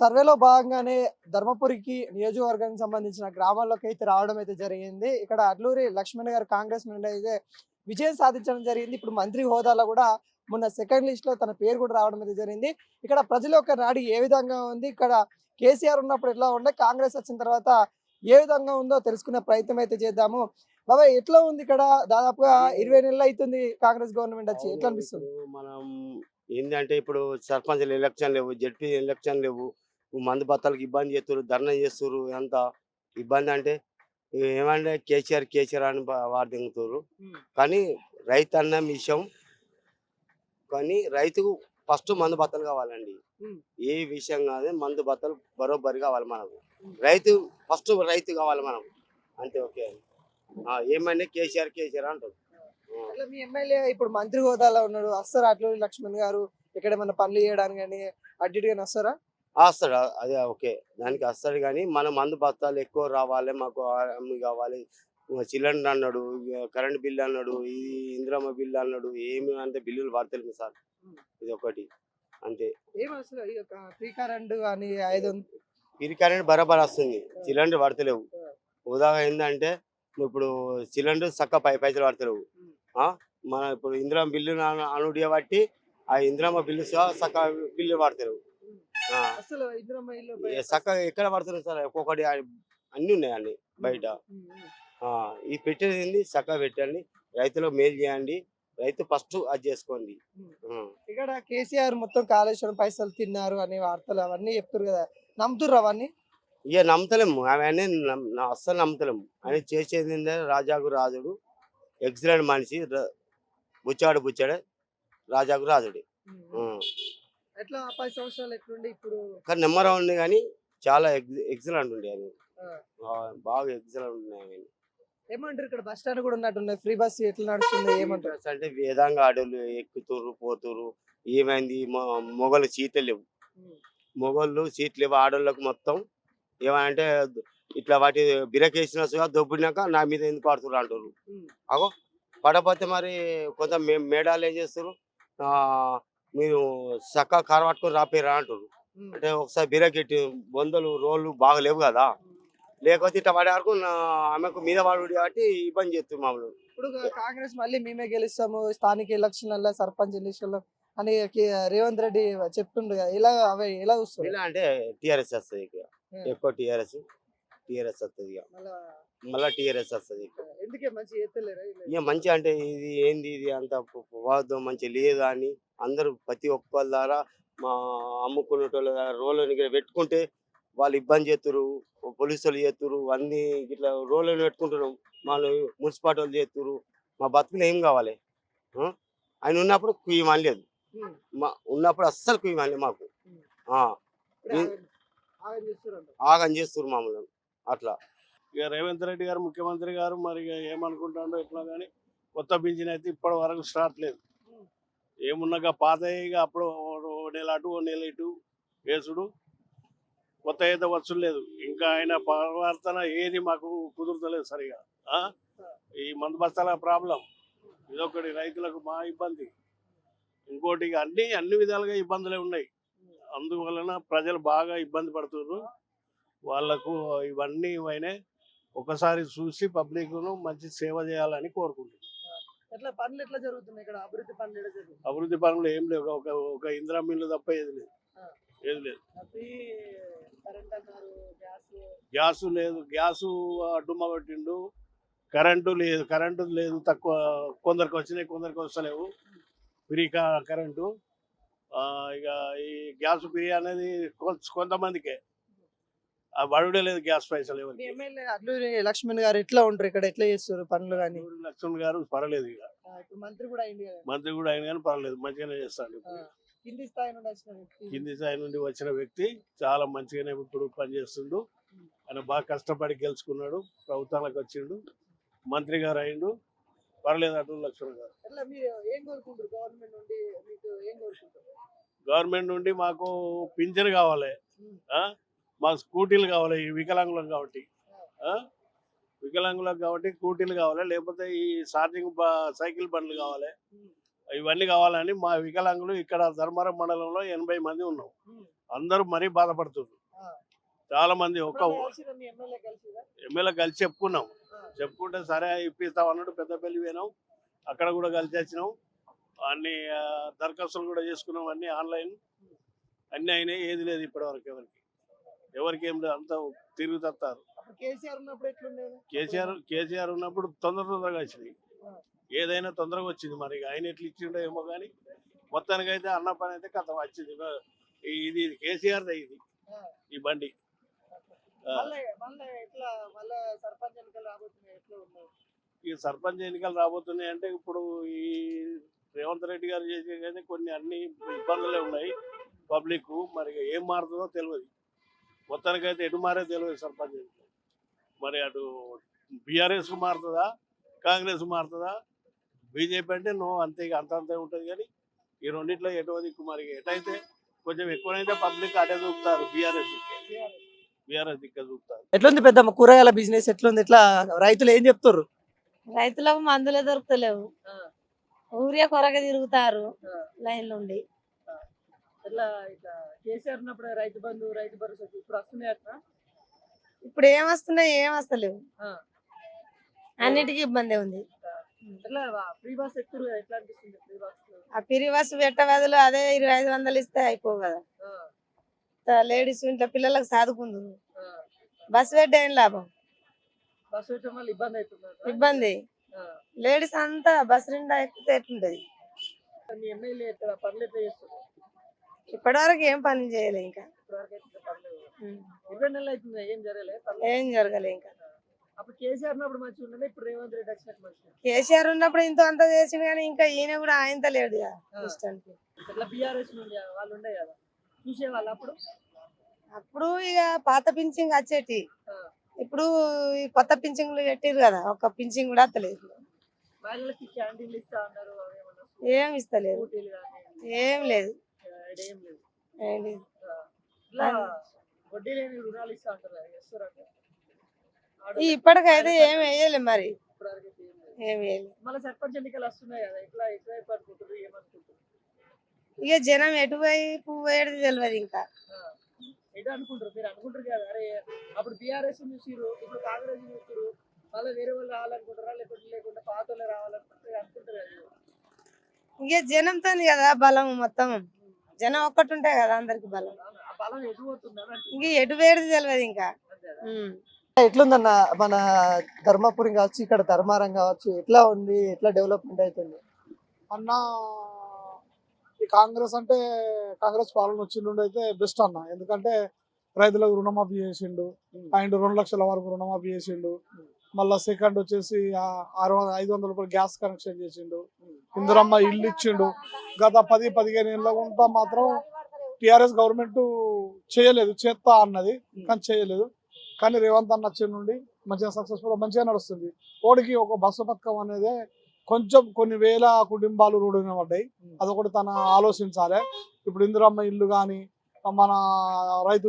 సర్వేలో భాగంగానే ధర్మపురికి నియోజకవర్గానికి సంబంధించిన గ్రామాల్లోకి అయితే రావడం అయితే జరిగింది. ఇక్కడ అడ్లూరి లక్ష్మణ్ గారు కాంగ్రెస్ నుండి అయితే విజయం సాధించడం జరిగింది. ఇప్పుడు మంత్రి హోదాలో కూడా మొన్న సెకండ్ లిస్ట్‌లో తన పేరు కూడా రావడం అయితే జరిగింది. ఇక్కడ ప్రజల యొక్క నాడి ఏ విధంగా ఉంది? ఇక్కడ కేసీఆర్ ఉన్నప్పుడు ఎట్లా ఉండే? కాంగ్రెస్ వచ్చిన తర్వాత ఏ విధంగా ఉందో తెలుసుకునే ప్రయత్నం అయితే చేద్దాము. బాబాయ్ ఎట్లా ఉంది ఇక్కడ? దాదాపుగా 20 నెలలు అయితుంది కాంగ్రెస్ గవర్నమెంట్ వచ్చి. ఎట్లా అవును. అనిపిస్తుంది? ఇప్పుడు మనం ఏందంటే ఇప్పుడు సర్పంచ్‌ల ఎలక్షన్ లేవు, జడ్పీ ఎలక్షన్ లేవు. మందు బత్తాలకు ఇబ్బంది చేస్తుర్రు, ధర్నా చేస్తుర్రు. ఎంత ఇబ్బంది అంటే ఏమంటే కేసీఆర్ అని వారు దింగుతుర్రు. హ్మ్. కానీ రైతన్న విషయం కానీ రైతుకు ఫస్ట్ మందు బత్తలు కావాలండి. హ్మ్. ఏ విషయం కాదు మందు బత్తలు బరోబ్బరి కావాలి మనకు. హ్మ్. ఫస్ట్ రైతు కావాలి మనకు. అంతే ఓకే. ఏమంటే కేసీఆర్ అంటారు. ఆ. అట్లా మీ ఎమ్మెల్యే ఇప్పుడు మంత్రి హోదాలో ఉన్నాడు. వస్తారా అట్లూరి లక్ష్మణ్ గారు? ఇక్కడ ఏమన్నా పనులు చేయడానికి గాని, అటు ఇటు గాని వస్తారా? వస్తాడు. అదే ఓకే. దానికి వస్తాడు గానీ, మన మందు బత్తాలు ఎక్కువ రావాలి. మాకు అమ్మి కావాలి. సిలిండర్ అన్నాడు, కరెంట్ బిల్ అన్నాడు, ఈ ఇందిరమ్మ బిల్ అన్నాడు. ఏమి అంటే బిల్లులు పడతలేవు సార్. హ్మ్. ఇదొకటి అంతే. ఏమొస్తది ఈ యొక్క ఫ్రీ కరెంట్ గాని 500 ఇది కరెంట్ బరాబర్ వస్తుంది. సిలిండర్ పడతలేవు. ఉదాహరణ ఏందంటే ఇప్పుడు సిలిండర్ చక్కగా 10 పైసలు పడతలేవు. హ్మ్. ఆ! మన ఇప్పుడు ఇందిరమ్మ బిల్లు అనుడు బట్టి ఆ ఇందిరమ్మ బిల్లు సహా చక్కగా బిల్లు పడతలేవు. హ్మ్. ఆ! అసలు ఇందిరమ్మ ఇల్లు చక్కగా ఎక్కడ పడుతున్నాయి సార్? ఒక్కొక్కటి అన్నీ ఉన్నాయండి బయట. హ్మ్. హ్మ్. ఆ! ఇది పెట్టేదేంది చక్కగా పెట్టండి. రైతులకు మేలు చేయండి. రైతు ఫస్ట్ అది చేసుకోండి. హ్మ్. హ్మ్. ఇక్కడ కేసీఆర్ మొత్తం కాళేశ్వరం పైసలు తిన్నారు అనే వార్తలు అవన్నీ చెప్తుర్రు కదా! నమ్ముతుర్రా అవన్నీ? ఇక నమ్ముతలేము. అవన్నీ అస్సలు నమ్ముతలేము. ఆయన హ్మ్. చేసేదేందంటే రాజాకు రాజుడు, ఎక్సలెంట్ మనిషి, బుచ్చాడే, రాజాకు రాజుడే. హ్మ్. హ్మ్. హ్మ్. ఎట్లా 10 సంవత్సరాలు ఎట్లుండే ఇప్పుడు? కానీ నెంబర్ వన్ గానీ చాలా ఎక్సలెంట్ ఉండే ఆయన. ఆ! బాగా ఎక్సలెంట్ ఉన్నాయి అవన్నీ. ఏమంటారు ఇక్కడ బస్ స్టాండ్ కూడా ఉన్నట్టున్నది. ఫ్రీ బస్ ఎట్లా నడుస్తుంది? ఏమంటారు? అంటే వేదాంగ ఆడోళ్ళు ఎక్కుతుర్రు, పోతుర్రు. ఏమైంది మొగోళ్ళకి సీట్లు లేవు. హ్మ్. మొగోళ్ళు సీట్లు లేవు. ఆడోళ్ళకి మొత్తం ఏమనంటే ఇట్లా వాటి బిరకేసినా సుగా దొబ్బినాక నా మీద ఎందుకు పడుతుర్రు అంటుర్రు. హ్మ్. అగో పడపోతే మరి కొంత మేడాలు ఏం చేస్తుర్రు, మీరు చక్కగా కారు పట్టుకొని రాపోయిర్రా అంటుర్రు. హ్మ్. అంటే ఒకసారి బిరకెట్టి బొందలు రోళ్ళు బాగా లేవు కదా, హ్మ్. లేకపోతే ఇట్లా పడే వరకు ఆమెకు మీద పడుడు కాబట్టి ఇబ్బంది చేస్తుంది మామూలు. ఇప్పుడు కాంగ్రెస్ మళ్ళీ మేమే గెలుస్తాము స్థానిక ఎలక్షన్‌లలో సర్పంచ్ ఎలక్షన్‌లో అని రేవంత్ రెడ్డి చెప్తుండు కదా! ఇలా అవి ఎలా చూస్తారు? ఇలా అంటే టీఆర్ఎస్ వస్తుంది ఇక. ఆ! ఎక్కువ టీఆర్ఎస్ వస్తుంది ఇక. మళ్ళా మళ్ళీ టీఆర్ఎస్ వస్తుంది ఇక. ఎందుకే మంచిగా చేత్తలేరా వీళ్ళు? ఇక మంచిగా అంటే ఇది ఏంది ఇది అంత వాదం మంచిగా లేదా అని అందరూ ప్రతి ఒక్కళ్ళ ద్వారా మా అమ్ముకునేటోళ్ళ రోడ్లను ఇక్కడ పెట్టుకుంటే వాళ్ళు ఇబ్బంది చేస్తురు, పోలీసులు చేస్తురు, అన్ని ఇట్లా రోడ్లను పెట్టుకుంటున్నాం. వాళ్ళు మున్సిపాలిటీ వాళ్ళు చేస్తురు. మా బతుకులు ఏం కావాలి? ఆ? ఆయన ఉన్నప్పుడు కుయ్యమని లేదు. హ్మ్. ఉన్నప్పుడు అస్సలు కుయ్యమని మాకు. హ్మ్. ఆ, ఇప్పుడే ఈ- ఆగం చేస్తుర్రంట. ఆగం చేస్తురు మామూలు అట్లా. ఇక రేవంత్ రెడ్డి గారు ముఖ్యమంత్రి గారు మరి ఇక ఏమనుకుంటాడో ఎట్లా కానీ కొత్త పింఛన్ అయితే ఇప్పటి వరకు స్టార్ట్ లేదు. హ్మ్. ఏమున్నాక పాత అప్పుడు ఓ నెల అటు ఓ నెల ఇటు వేసుడు, కొత్త అయితే వచ్చుడు లేదు. ఇంకా ఆయన ప్రవర్తన ఏది మాకు కుదురుతలేదు సరిగా. ఆ? ఈ మందు బస్తాల ప్రాబ్లం ఇదొకటి, రైతులకు మా ఇబ్బంది. ఇంకోటి ఇక అన్ని విధాలుగా ఇబ్బందులే ఉన్నాయి. అందువలన ప్రజలు బాగా ఇబ్బంది పడుతున్నారు. వాళ్ళకు ఇవన్నీ ఒకసారి చూసి పబ్లిక్ను మంచి సేవ చేయాలని కోరుకుంటున్నాను. ఎట్లా పనులు ఎట్లా జరుగుతున్నాయి ఇక్కడ? అభివృద్ధి పనులు ఎట్లా జరుగుతున్నాయి? అభివృద్ధి పనులు ఏం లేవు. ఒక ఇందిరా మిల్లు తప్ప ఏది లేదు. ఆ. ఏది లేదు. ఫ్రీ కరెంట్ అన్నారు, గ్యాసు లేదు. గ్యాసు డుమ్మ పెట్టిండు. కరెంటు లేదు. తక్కువ కొందరికి వచ్చినాయి, కొందరికి వస్తలేవు. Free current. ఇక ఈ గ్యాస్ ఫ్రీ అనేది కొంతమందికే, ఆ బడుడే లేదు గ్యాస్ పైసలు మీ ఎవరికి. ఎమ్మెల్యే అడ్లూరి లక్ష్మణ్ గారు ఎట్లా ఉంటారు ఇక్కడ? ఎట్లా చేస్తారు పనులు కానీ? లక్ష్మణ్ గారు పర్లేదు. ఇక ఇప్పుడు మంత్రి కూడా అయింది కదా? మంత్రి కూడా ఆయన కానీ పర్లేదు, మంచిగానే చేస్తాడు. ఆ, కింది స్థాయి నుండి వచ్చిన వ్యక్తి. కింది స్థాయి నుండి వచ్చిన వ్యక్తి చాలా మంచిగానే ఇప్పుడు పనిచేస్తుండు. ఆయన బాగా కష్టపడి గెలుచుకున్నాడు, ప్రభుత్వానికి వచ్చిండు, మంత్రి గారు అయిండు. పర్లేదు అటు లక్ష్మణ్ గారు. ఎట్లా మీరు ఏం కోరుకుంటారు గవర్నమెంట్ నుండి? మీకు ఏం కోరుకుంటారు? గవర్నమెంట్ నుండి మాకు పింఛన్ కావాలి. ఉమ్. ఆ? మాకు స్కూటీలు కావాలి, ఈ వికలాంగులకు కాబట్టి. ఆ? వికలాంగులకు కాబట్టి స్కూటీలు కావాలి, లేకపోతే ఈ ఛార్జింగ్ సైకిల్ బండ్లు కావాలి. ఉమ్. ఇవన్నీ కావాలని మా వికలాంగులు ఇక్కడ ధర్మవరం మండలంలో 80 మంది ఉన్నాం. అందరూ మరీ బాధపడుతున్నారు. చాలా మంది ఒక ఎమ్మెల్యే కలిసి చెప్పుకున్నాం. చెప్పుకుంటే సరే ఇప్పిస్తాం అన్నట్టు పెద్దపల్లి పోయినాం. అక్కడ కూడా కలిసి వచ్చినాం. అన్ని దరఖాస్తులు కూడా చేసుకున్నాం. అన్ని ఆన్లైన్ అన్ని అయినాయి. ఏది లేదు ఇప్పటి వరకు ఎవరికి ఏం లేదు. అంతా తిరుగుతారు. కేసీఆర్ ఉన్నప్పుడు తొందరగా వచ్చినాయి. ఏదైనా తొందరగా వచ్చింది. మరి ఆయన ఎట్లా ఇచ్చిండో ఏమో కానీ మొత్తానికి అయితే అన్న పని అయితే కథ వచ్చింది. ఇది కేసీఆర్ ఇది ఈ బండి. ఈ సర్పంచ్ ఎన్నికలు రాబోతున్నాయి అంటే ఇప్పుడు ఈ రేవంత్ రెడ్డి గారు చేసే కొన్ని అన్ని ఇబ్బందులే ఉన్నాయి. పబ్లిక్ మరి ఏం మారుతుందో తెలియదు. మొత్తానికైతే ఎటు మారే తెలియదు సర్పంచ్ ఎన్నికలు. మరి అటు బీఆర్ఎస్ మారుతుందా, కాంగ్రెస్ మారుతుందా, బీజేపీ అంటే నో అంతే అంతే ఉంటుంది. కానీ ఈ రెండిట్లో ఎటో దిక్కు మరి ఎటైతే కొంచెం ఎక్కువనైతే పబ్లిక్ అటే చూపుతారు. బీఆర్ఎస్ దిక్కే చూపుతారు. ఎట్లుంది పెద్దమ్మ కూరగాయల బిజినెస్ ఎట్లుంది? ఎట్లా రైతులు ఏం చెప్తారు? రైతులకు మందులే దొరుకుతలేవు. ఊరియా కొరగా తిరుగుతారు లైన్ నుండి. కేసీఆర్ ఉన్నప్పుడు రైతు బంధు, రైతు భరోసా ఇప్పుడు వస్తున్నాయి అట్లా. ఇప్పుడు ఏం వస్తున్నాయి, ఏం వస్తలేవు. అన్నిటికీ ఇబ్బంది ఉంది. ఫ్రీ బస్ ఎక్కువ ఎట్లా అనిపిస్తుంది? ఫ్రీ బస్ ఆ పిరి బస్సు పెట్ట బదులు అదే 2500 ఇస్తే అయిపోవు కదా. లేడీస్ ఇంట్లో పిల్లలకు సాదుకుందు. బస్సు పెట్టే ఏం లాభం? బస్ పెట్టడం వల్ల ఇబ్బంది అవుతుంది. ఇబ్బంది. లేడీస్ అంతా బస్సు నిండా ఎక్కితే ఎట్లుంటది? మీ ఎమ్మెల్యే పనులు ఎట్లా చేస్తారు? ఇప్పటి వరకు ఏం పని చేయలే. ఇంకా 20 నెలలు అవుతుంది, ఏం జరగలేదు. ఏం జరగలే ఇంకా. అప్పుడు కేసీఆర్ ఉన్నప్పుడు మంచిగా ఉండదు, ఇప్పుడు రేవంత్ రెడ్డి వచ్చినట్టు మంచిగా. కేసీఆర్ ఉన్నప్పుడు ఇంత అంత చేసిండు కానీ ఇంకా ఈయన కూడా ఆయనతో లేడు కదా ఇష్టానికి. ఇట్లా బీఆర్ఎస్ నుండి వాళ్ళు ఉండే కదా చూసేవాళ్ళు అప్పుడు. అప్పుడు ఇక పాత పింఛింగ్ వచ్చేటి. ఇప్పుడు ఈ కొత్త పింఛింగ్లు పెట్టిరు కదా, ఒక్క పింఛింగ్ కూడా వస్తలేదు. మహిళలకి క్యాంటీన్లు ఇస్తా అన్నారు, ఏం ఇస్తలేదు. ఏం లేదు. ఏం లేదు. వడ్డీ లేని రుణాలు ఇస్తా అంటారు. ఇప్పటికైతే ఏం వేయలే. మరి ఏం వేయలే. మళ్ళీ సర్పంచ్ ఎన్నికలు వస్తున్నాయి కదా, ఎటువైపు అనుకుంటారు, ఏమనుకుంటారు? ఇక జనం ఎటువైపు పోయేది తెలియదు. ఇంకా ఎటు అనుకుంటారు? మీరు అనుకుంటారు కదా, అరే అప్పుడు బీఆర్ఎస్ చూసిరు, ఇప్పుడు కాంగ్రెస్ చూసిరు, మళ్ళీ వేరే వాళ్ళు రావాలనుకుంటారా, లేకుండా పాత వాళ్ళే రావాలనుకుంటారు అనుకుంటారు కదా. ఇక జనంతో కదా బలం మొత్తం. జనం ఒక్కటి ఉంటాయి కదా అందరికి బలం. ఆ బలం ఎటు పోతున్నారు? ఇంక ఎటు పోయేది తెలియదు ఇంకా. ఎట్లుందన్న మన ధర్మపురం కావచ్చు, ఇక్కడ ధర్మారం కావచ్చు, ఎట్లా ఉంది? ఎట్లా డెవలప్మెంట్ అవుతుంది అన్న? ఈ కాంగ్రెస్ అంటే కాంగ్రెస్ పాలన వచ్చిండు అయితే బెస్ట్ అన్న. ఎందుకంటే రైతులకు రుణమాఫీ చేసిండు, అండ్ 2 లక్షల వరకు రుణమాఫీ చేసిండు. మళ్ళా సెకండ్ వచ్చేసి 500 రూపాయలు గ్యాస్ కనెక్షన్ చేసిండు. ఇందిరమ్మ ఇల్లు ఇచ్చిండు. గత 10-15 ఏళ్ళ ఉంటా మాత్రం టిఆర్ఎస్ గవర్నమెంట్ చేయలేదు, చేస్తా అన్నది కానీ చేయలేదు. కానీ రేవంత్ అన్న వచ్చి నుండి మంచిగా సక్సెస్ఫుల్ మంచిగా నడుస్తుంది. ఓడికి ఒక బస్సు పథకం అనేది కొంచెం కొన్ని వేల కుటుంబాలు రోడ్డు మీద పడ్డాయి. అదొకటి తన ఆలోచించాలి. ఇప్పుడు ఇందిరమ్మ ఇల్లు కానీ, మన రైతు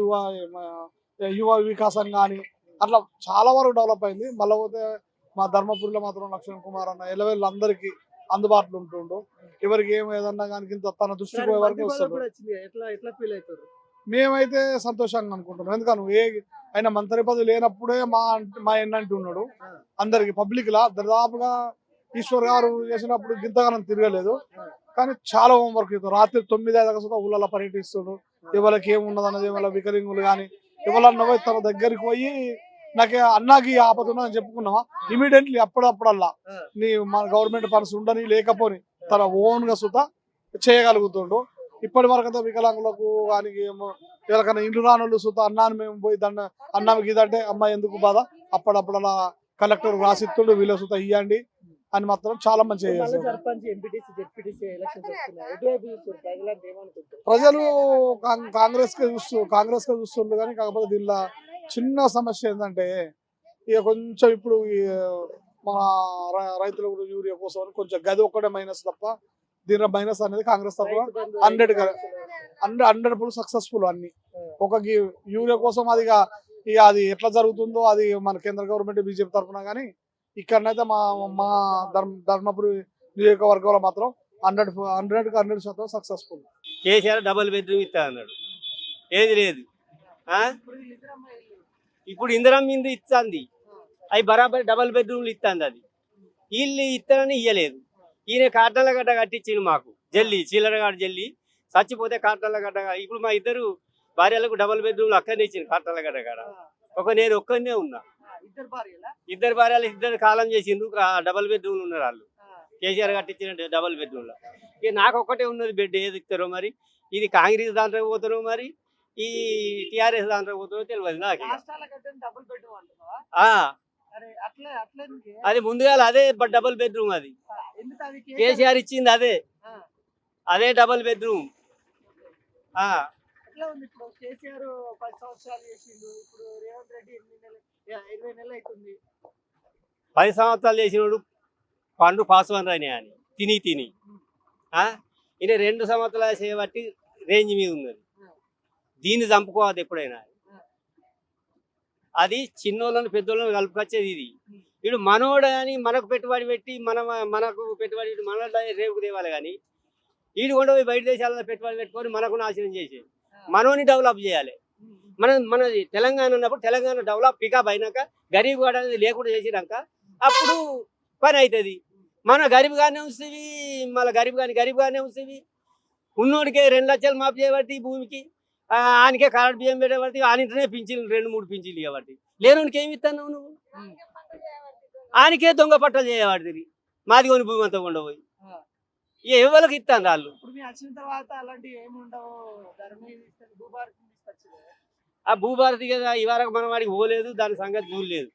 యువ వికాసం కానీ అట్లా చాలా వరకు డెవలప్ అయింది. మళ్ళీ పోతే మా ధర్మపురిలో మాత్రం లక్ష్మణ్ కుమార్ అన్న ఎలవేళ్ళు అందరికీ అందుబాటులో ఉంటుండు. ఎవరికి ఏదన్నా కానీ తన దృష్టికి పోయే వరకు వస్తాడు. మేమైతే సంతోషంగా అనుకుంటున్నాం. ఎందుకని ఆయన మంత్రి పదవి లేనప్పుడే మా ఎన్నంటి ఉన్నాడు అందరికి పబ్లిక్ లా. దాదాపుగా ఈశ్వర్ గారు చేసినప్పుడు గింతగానం తిరగలేదు, కానీ చాలా హోంవర్క్ ఇస్తారు. రాత్రి 9-5 ఊళ్ళలో పర్యటిస్తుడు. ఎవరికి ఏమున్నది అన్నది, వాళ్ళ వికరింగులు కానీ ఎవరన్నా పోయి తన దగ్గరికి పోయి నాకు అన్నాకి ఆపతున్నా అని చెప్పుకున్నావా ఇమీడియట్లీ అప్పుడప్పుడల్లా మన గవర్నమెంట్ పర్స్ ఉండని లేకపోని తన ఓన్ గా సుత చేయగలుగుతుండు. ఇప్పటి వరకు వికలాంగులకు కానీ ఎవరికైనా ఇండ్లు రానులు సుత అన్నాన్ని మేము పోయి అన్నాకి ఇదంటే అమ్మాయి ఎందుకు బాధ అప్పుడప్పుడు అలా కలెక్టర్ రాసిస్తుండు, వీళ్ళ సుత ఇవ్వండి అని మాత్రం చాలా మంచిగా ప్రజలు కాంగ్రెస్ కే చూస్తుండ్రు. కానీ కాకపోతే దీనిలో చిన్న సమస్య ఏంటంటే ఇక కొంచెం ఇప్పుడు మన రైతులకు యూరియా కోసం అని కొంచెం గది ఒక్కటే మైనస్ తప్ప దీనిలో మైనస్ అనేది కాంగ్రెస్ తప్ప 100% సక్సెస్ఫుల్. అన్ని ఒక యూరియా కోసం ఇక అది ఎట్లా జరుగుతుందో అది మన కేంద్ర గవర్నమెంట్ బీజేపీ తరఫున. కానీ ఇక్కడనైతే మా ధర్మపురి నియోజకవర్గంలో మాత్రం 100% సక్సెస్ఫుల్. కేసీఆర్ డబుల్ బెడ్రూమ్ ఇస్తా అన్నాడు, ఏది లేదు. ఆ? ఇప్పుడు ఇందిరమ్మ ఇండ్లు ఇస్తుంది, అవి బరాబర్ డబుల్ బెడ్రూమ్లు ఇస్తుంది. అది వీళ్ళు ఇస్తానని ఇయ్యలేదు. ఈయన కాటన్ల గడ్డ కట్టించిండు మాకు, జల్లి చిల్లరగాడు జల్లి చచ్చిపోతే కాటన్ల గడ్డ. ఇప్పుడు మా ఇద్దరు భార్యలకు డబుల్ బెడ్రూమ్లు అక్కడనే ఇచ్చింది కాటన్ల గడ్డ కాడ. నేను ఒక్కనే ఉన్నా, ఇద్దరు భార్యలు ఇద్దరు కాలం చేసిండ్రు, డబుల్ బెడ్రూమ్లు ఉన్నారు వాళ్ళు. కేసీఆర్ కట్టించిన డబుల్ బెడ్రూమ్లో ఇక నాకు ఒక్కటే ఉన్నది బెడ్. ఏది ఇస్తారో మరి, ఇది కాంగ్రెస్ దాంట్లో పోతారో మరి ఈ టిఆర్ఎస్ దాంట్లో పోతారో తెలియదు నాకు. అది ముందుగా అదే డబుల్ బెడ్రూమ్, అది కేసీఆర్ ఇచ్చింది, అదే డబుల్ బెడ్రూమ్. ఇప్పుడు కేసీఆర్ 10 సంవత్సరాలు చేసిండు, ఇప్పుడు రేవంత్ రెడ్డి 20 నెలలు అవుతుంది. 10 సంవత్సరాలు చేసినోడు పండు పాస్వాన్ రాని అని తిని ఈయన 2 సంవత్సరాలు చేయబట్టి రేంజ్ మీద ఉన్నది. దీన్ని చంపుకోవద్దు ఎప్పుడైనా. అది చిన్నోళ్ళని పెద్దోళ్ళని కలుపుకొచ్చేది ఇది. ఇప్పుడు మనోడు అని మనకు పెట్టుబడి పెట్టి మనకు పెట్టుబడి పెట్టి మన రేపుకు తేవాలి. కానీ వీడు కూడా పోయి బయట దేశాలలో పెట్టుబడి పెట్టుకొని మనకు నాశనం చేసేది. మనోని డెవలప్ చేయాలి. మనది తెలంగాణ ఉన్నప్పుడు తెలంగాణ డెవలప్ పికప్ అయినాక గరీబ్ కూడా లేకుండా చేసినాక అప్పుడు పని అవుతుంది. మన గరీబ్గానే వస్తుంది, మళ్ళీ గరీబ్గానే వస్తుంది. ఉన్నోడికే 2 లక్షలు మాపు చేయబట్టి భూమికి, ఆయనకే కరెంట్ బియ్యం పెట్టబట్టి ఆయననే పింఛన్లు 2-3 పింఛన్లు ఇవ్వబట్టి. లేనోనికి ఏమి ఇస్తాను నువ్వు? ఆయనకే దొంగ పట్టలు చేయబడుతుంది. మాది కొని భూమి అంతా ఉండబోయి ఎవరికి ఇస్తాను వాళ్ళు. ఇప్పుడు మీ వచ్చిన తర్వాత అలాంటి ఏమి ఉండవు, భూభారతి తీసుకొచ్చింది. ఆ భూభారతి కదా ఇవరకు మనం వాడికి పోలేదు, దాని సంగతి చూడలేదు.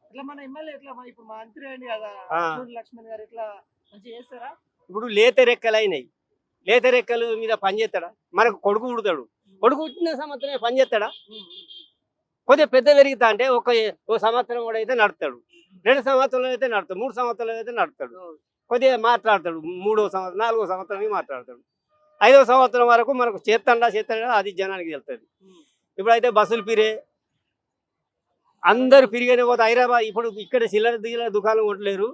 ఇట్లా మన ఎమ్మెల్యే ఇట్లా ఇప్పుడు మంత్రి అండి కదా లక్ష్మణ్ గారు, ఇట్లా మంచిగా చేస్తారా? ఇప్పుడు లేత రెక్కలు అయినాయి, లేత రెక్కలు మీద పని చేస్తాడా? మనకు కొడుకు పుడతాడు, కొడుకు పుట్టిన సంవత్సరమే పని చేస్తాడా? కొద్దిగా పెద్ద పెరుగుతా అంటే ఒక సంవత్సరం కూడా అయితే నడుపుతాడు, 2 సంవత్సరాలు అయితే నడుతాడు, 3 సంవత్సరాలు అయితే నడుపుతాడు. కొద్దిగా మాట్లాడతాడు, 3వ సంవత్సరం 4వ సంవత్సరం మాట్లాడతాడు. 5వ సంవత్సరం వరకు మనకు చేస్తాడా అది జనానికి తెలుస్తుంది. ఇప్పుడైతే బస్సులు పిరే, అందరు పిరిగానే పోతే హైదరాబాద్. ఇప్పుడు ఇక్కడ చిల్లర దుకాణం కొట్టలేరు,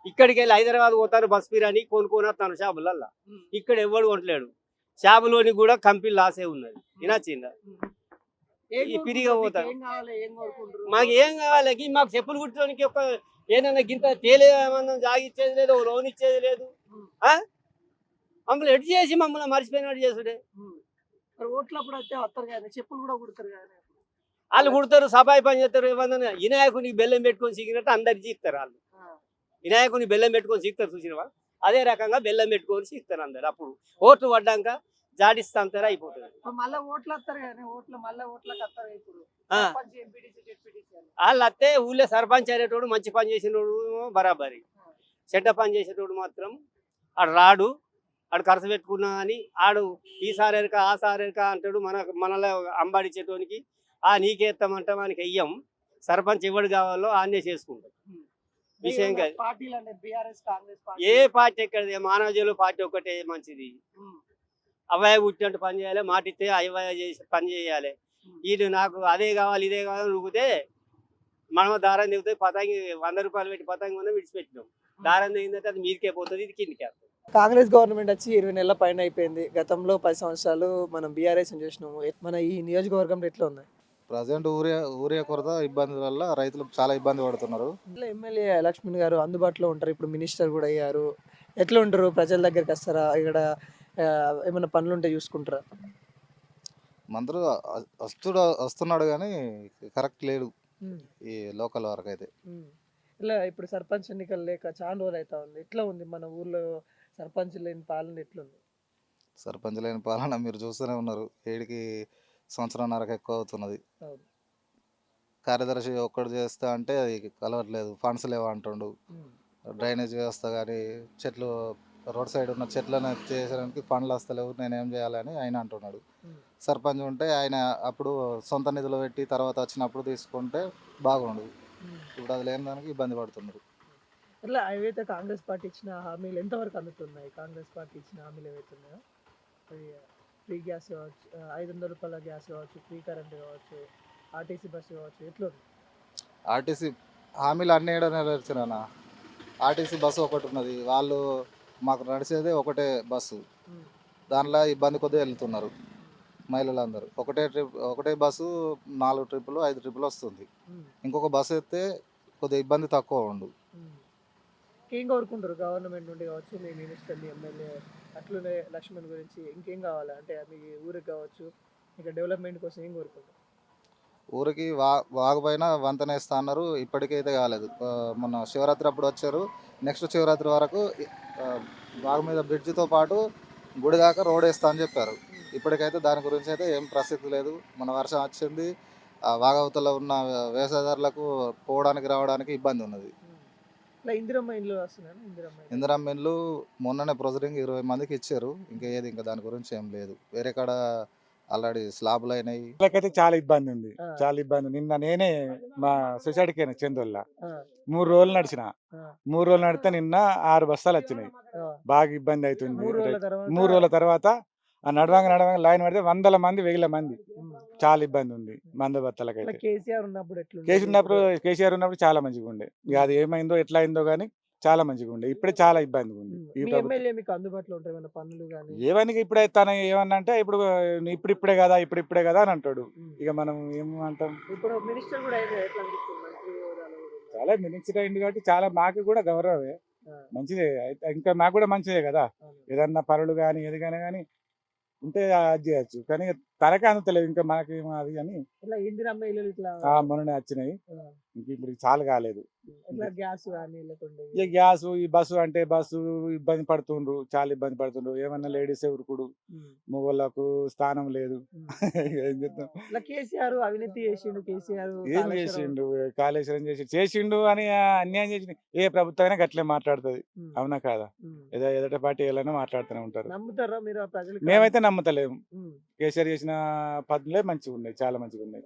ఇక్కడికి వెళ్ళి హైదరాబాద్ పోతారు బస్ పిరని కొనుక్కొని వస్తాను షాపులల్లా. ఇక్కడ ఎవడు కొట్టలేడు. షాపులోని కూడా కంపెనీ లాసే ఉన్నది. వినొచ్చిందా? ఈ పిరిగా పోతారు. మాకు ఏం కావాలి? మాకు చెప్పులు కుట్టడానికి ఒక ఏదైనా గింత తేలేమన్నా జాగిచ్చేది లేదు, లోన్ ఇచ్చేది లేదు. మమ్మల్ని ఎడ్ చేసి మమ్మల్ని మర్చిపోయినట్టు చేసుడే. ఓట్లప్పుడు అయితే వస్తారు కానీ చెప్పులు కూడా కుడతారు కానీ వాళ్ళు కుడతారు, సఫాయి పని చేస్తారు. ఏమన్నా వినాయకునికి బెల్లం పెట్టుకొని సిగినట్టు అందరికి చీకుతారు వాళ్ళు. వినాయకుని బెల్లం పెట్టుకొని సిగుతారు చూసినవా? అదే రకంగా బెల్లం పెట్టుకొని సిగుతారు అందరు. అప్పుడు ఓట్లు పడ్డాక జాడిస్తా అంటారా అయిపోతుంది. మళ్ళీ ఓట్లు వస్తారు కానీ ఓట్లకు వస్తారు. ఇప్పుడు వాళ్ళు వస్తే ఊళ్ళో సర్పంచ్ అనేటోడు మంచి పని చేసినోడు బరాబరి, చెడ్డ పని చేసేటోడు మాత్రం ఆడు రాడు. ఆడు ఖర్చు పెట్టుకున్నా అని ఆడు ఈసారి ఎరక ఆసారి ఎరక అంటాడు. మనలో అంబాడిచ్చేటోనికి నీకేస్తామంటే మనకి వెయ్యం. సర్పంచ్ ఎవడు కావాలో ఆన్నే చేసుకుంటాం. విషయం కాదు ఏ పార్టీ ఎక్కడది, మానవజీవులు పార్టీ ఒక్కటే మంచిది. అవ్వయ్య కూర్చుంటే పని చేయాలి, మాటిస్తే అవ్వయ్య చేసి పని చేయాలి. వీడు నాకు అదే కావాలి ఇదే కావాలి నూగితే మనం దారం దిగుతాయి. పతంగి 100 రూపాయలు పెట్టి పతంగి ఉన్న విడిచిపెట్టినాం. దారం దిగిందంటే అది మీదకే పోతుంది, ఇది కిందికి వస్తుంది. కాంగ్రెస్ గవర్నమెంట్ వచ్చి 20 నెలల పైన అయిపోయింది. గతంలో 10 సంవత్సరాలు మనం బీఆర్ఎస్ చూసినాము. మన ఈ నియోజకవర్గంలో ఎట్లా ఉంది? ప్రజెంట్ ఊరియా కొరత ఇబ్బంది వల్ల రైతులు చాలా ఇబ్బంది పడుతున్నారు. ఎమ్మెల్యే లక్ష్మణ్ గారు అందుబాటులో ఉంటారు, ఇప్పుడు మినిస్టర్ కూడా అయ్యారు. ఎట్లా ఉంటారు? ప్రజల దగ్గరికి వస్తారా? ఇక్కడ ఏమైనా పనులు ఉంటే చూసుకుంటారా? మంత్రి వస్తున్నాడు కానీ కరెక్ట్ లేడు ఈ లోకల్ వరకు అయితే. ఇలా ఇప్పుడు సర్పంచ్ ఎన్నికలు లేక చాలా రోజులు అవుతా ఉంది. ఎట్లా ఉంది మన ఊర్లో సర్పంచ్ లేని పాలన? ఎట్లుంది సర్పంచ్ లేని పాలన? మీరు చూస్తూనే ఉన్నారు, 7కి సంవత్సరంన్నరకు ఎక్కువ అవుతున్నది. కార్యదర్శి ఒక్కడు చేస్తా అంటే అది కలవట్లేదు, ఫండ్స్ లేవు అంటుండు. డ్రైనేజ్ వ్యవస్థ కానీ చెట్లు రోడ్ సైడ్ ఉన్న చెట్లను చేసడానికి ఫండ్లు వస్తలేవు, నేనేం చేయాలని ఆయన అంటున్నాడు. సర్పంచ్ ఉంటే ఆయన అప్పుడు సొంత నిధులు పెట్టి తర్వాత వచ్చినప్పుడు తీసుకుంటే బాగుండు. ఇప్పుడు అది లేని దానికి ఇబ్బంది పడుతున్నారు. ఇట్లా ఏవైతే కాంగ్రెస్ పార్టీ ఇచ్చిన హామీలు ఎంతవరకు అందుతున్నాయి? కాంగ్రెస్ పార్టీ ఇచ్చిన హామీలు ఏవైతే ఉన్నాయో, ఫ్రీ గ్యాస్ కావచ్చు, 500 రూపాయల గ్యాస్ కావచ్చు, ఫ్రీ కరెంట్ కావచ్చు, ఆర్టీసీ బస్సు కావచ్చు, ఎట్లుంది? ఆర్టీసీ హామీలు అన్నీ నెరవేర్చారన్న. ఆర్టీసీ బస్సు ఒకటి ఉన్నది, వాళ్ళు మాకు నడిచేదే ఒకటే బస్సు, దాంట్లో ఇబ్బంది కొద్దిగా వెళ్తున్నారు మహిళలందరూ. ఒకటే బస్సు 4 ట్రిప్పులు 5 ట్రిప్పులు వస్తుంది. ఇంకొక బస్సు ఎత్తే కొద్దిగా ఇబ్బంది తక్కువ ఉండు. ఏం కోరుకుంటారు గవర్నమెంట్ నుండి కావచ్చు, మీ మినిస్టర్, మీ ఎమ్మెల్యే అట్లనే లక్ష్మణ్ గురించి ఇంకేం కావాలి అంటే మీ ఊరికి కావచ్చు, ఇంకా డెవలప్మెంట్ కోసం ఏం కోరుకుంటారు? ఊరికి వాగు పైన వంతెన వేస్తా అన్నారు, ఇప్పటికైతే కాలేదు. మొన్న శివరాత్రి అప్పుడు వచ్చారు, నెక్స్ట్ శివరాత్రి వరకు వాగు మీద బ్రిడ్జితో పాటు గుడి దాకా రోడ్ వేస్తా అని చెప్పారు. ఇప్పటికైతే దాని గురించి అయితే ఏం ప్రసక్తి లేదు. మన వర్షం వచ్చింది, ఆ వాగవతలో ఉన్న వ్యవసాయదారులకు పోవడానికి రావడానికి ఇబ్బంది ఉన్నది. ఇట్లా ఇందిరమ్మ ఇండ్లు వస్తున్నాయి. ఇందిరమ్మ ఇండ్లు మొన్ననే ప్రొసీడింగ్ 20 మందికి ఇచ్చారు. ఇంకా దాని గురించి ఏం లేదు. వేరే కాడ ఆల్రెడీ స్లాబ్లు అయినాయి. వాళ్ళకైతే చాలా ఇబ్బంది ఉంది, ఆ. చాలా ఇబ్బంది. నిన్న నేనే మా సొసైటీకి అయినా చందోళ్ళ ఆ, 3 రోజులు నడిచిన. ఆ, 3 రోజులు నడితే నిన్న 6 బస్తాలు వచ్చినాయి. ఆ. బాగా ఇబ్బంది అవుతుంది. 3 రోజుల తర్వాత 3 రోజుల తర్వాత ఆ నడవంగా లైన్ పడితే 100 మంది 1000 మంది. ఉమ్. చాలా ఇబ్బంది ఉంది మంద ఇట్లా బత్తలకైతే. కేసీఆర్ ఉన్నప్పుడు ఎట్లుండేది? కేసీఆర్ ఉన్నప్పుడు చాలా మంచిగా ఉండే. ఇక అది ఏమైందో ఎట్లా అయిందో కానీ చాలా మంచిగా ఉండే. ఇప్పుడే చాలా ఇబ్బందిగా ఉంది ఈ మీ ప్రభుత్వం. ఎమ్మెల్యే మీకు అందుబాటులో ఉంటాయి ఏమైనా పనులు కానీ? ఏమని ఇప్పుడే తన ఏమన్నా అంటే ఇప్పుడిప్పుడే కదా అని అంటాడు. ఇక మనం ఏమంటాం? ఇప్పుడు మినిస్టర్ కూడా అయితే ఎట్లా అనిపిస్తుంది మంత్రి హోదాలో కూడా? చాలా మినిస్టర్ అయింది కాబట్టి చాలా మాకు కూడా గౌరవమే, ఆ, మంచిదే. ఇంకా మాకు కూడా మంచిదే కదా. అవును. ఏదన్నా పనులు కానీ ఏదిగానే కానీ ఉంటే అది చేయొచ్చు. కానీ తనకే అందుతలేదు ఇంకా మనకి అది అని. ఇట్లా ఇందిరమ్మ ఇల్లు ఇట్లా మొన్ననే వచ్చినాయి, ఆ, ఇంక ఇప్పుడు చాలా కాలేదు. ఇట్లా గ్యాస్ కానీ లేకుంటే ఇక గ్యాస్ ఈ బస్సు అంటే ఇబ్బంది పడుతుండ్రు, చాలా ఇబ్బంది పడుతుండ్రు. ఏమన్నా లేడీస్ ఉరుకుడు, ఉమ్, మగవాళ్ళకు స్థానం లేదు. ఉమ్. ఏం చెప్తాం? ఇట్లా కేసీఆర్ అవినీతి చేసిండు. కేసీఆర్ ఏం చేసిండు? కాళేశ్వరం చేసిండు అని అన్యాయం చేసిండు. ఏ ప్రభుత్వం అయినా గట్లే మాట్లాడుతుంది, అవునా కాదా? ఎదట పార్టీ ఏదైనా మాట్లాడుతూనే ఉంటారు. నమ్ముతారా మీరు ఆ ప్రజలు? మేమైతే నమ్మతలేము. కేసీఆర్ చేసిన పద్ధతులే మంచిగా ఉన్నాయి, చాలా మంచిగా ఉన్నాయి.